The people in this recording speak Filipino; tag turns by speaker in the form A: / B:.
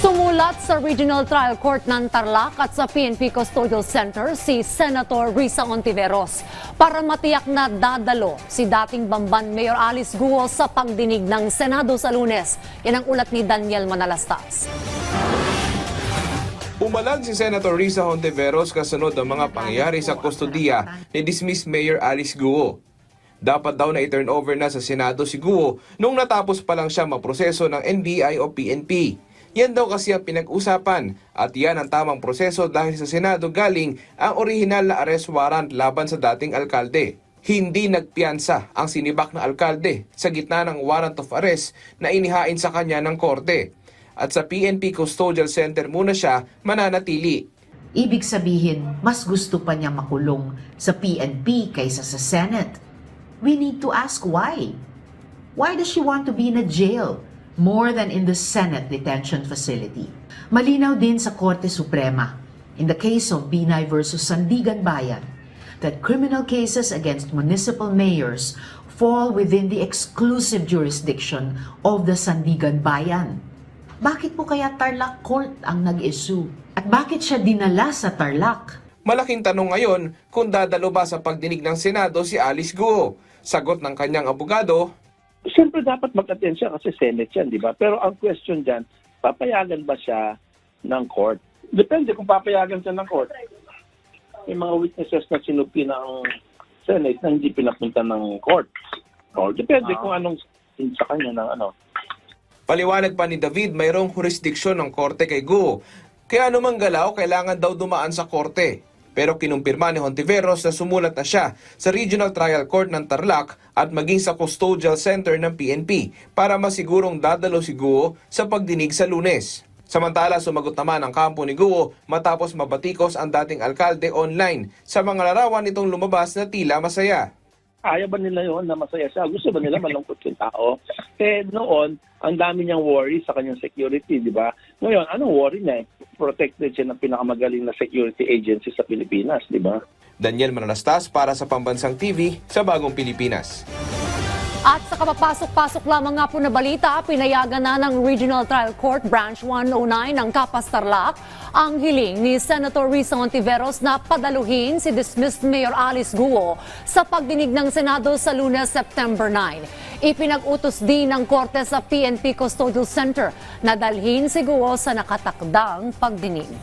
A: Sumulat sa Regional Trial Court ng Tarlac at sa PNP Custodial Center si Senator Risa Hontiveros para matiyak na dadalo si dating Bamban Mayor Alice Guo sa pagdinig ng Senado sa Lunes. Yan ang ulat ni Daniel Manalastas.
B: Umalag si Senator Risa Hontiveros kasunod ng mga pangyayari sa kustodiya ni dismissed Mayor Alice Guo. Dapat daw na i-turn over na sa Senado si Guo nung natapos pa lang siya maproseso ng NBI o PNP. Yan daw kasi ang pinag-usapan at yan ang tamang proseso dahil sa Senado galing ang orihinal na arrest warrant laban sa dating alkalde. Hindi nagpiyansa ang sinibak na alkalde sa gitna ng warrant of arrest na inihain sa kanya ng korte. At sa PNP Custodial Center muna siya mananatili.
C: Ibig sabihin, mas gusto pa niya makulong sa PNP kaysa sa Senate. We need to ask why. Why does she want to be in a jail more than in the Senate detention facility? Malinaw din sa Korte Suprema, in the case of Binay versus Sandigan Bayan, that criminal cases against municipal mayors fall within the exclusive jurisdiction of the Sandigan Bayan. Bakit po kaya Tarlac Court ang nag-issue? At bakit siya dinala sa Tarlac?
B: Malaking tanong ngayon kung dadalo ba sa pagdinig ng Senado si Alice Guo. Sagot ng kanyang abogado,
D: siyempre dapat mag-attend siya kasi Senate yan, di ba? Pero ang question dyan, papayagan ba siya ng court? Depende kung papayagan siya ng court. May mga witnesses na sinupi ng Senate na hindi pinapunta ng court. O, depende kung anong sa kanya ng ano.
B: Paliwanag pa ni David, mayroong jurisdiksyon ng korte kay Guo. Kaya anumang galaw, kailangan daw dumaan sa korte. Pero kinumpirma ni Hontiveros na sumulat na siya sa Regional Trial Court ng Tarlac at maging sa Custodial Center ng PNP para masigurong dadalo si Guo sa pagdinig sa Lunes. Samantala, sumagot naman ang kampo ni Guo matapos mabatikos ang dating alkalde online sa mga larawan nitong lumabas na tila masaya.
D: Ayaw ba nila yun na masaya siya? Gusto ba nila malungkot yung tao? Noon, ang dami niyang worry sa kanyang security, di ba? Ngayon, anong worry niya? Protected siya ng pinakamagaling na security agency sa Pilipinas, di ba?
B: Daniel Manalastas para sa Pambansang TV sa Bagong Pilipinas.
A: At sa kapapasok-pasok lamang nga po na balita, pinayagan na ng Regional Trial Court Branch 109 ng Capas Tarlac ang hiling ni Senator Risa Hontiveros na padaluhin si dismissed Mayor Alice Guo sa pagdinig ng Senado sa Lunes, September 9. Ipinag-utos din ng Korte sa PNP Custodial Center na dalhin si Guo sa nakatakdang pagdinig.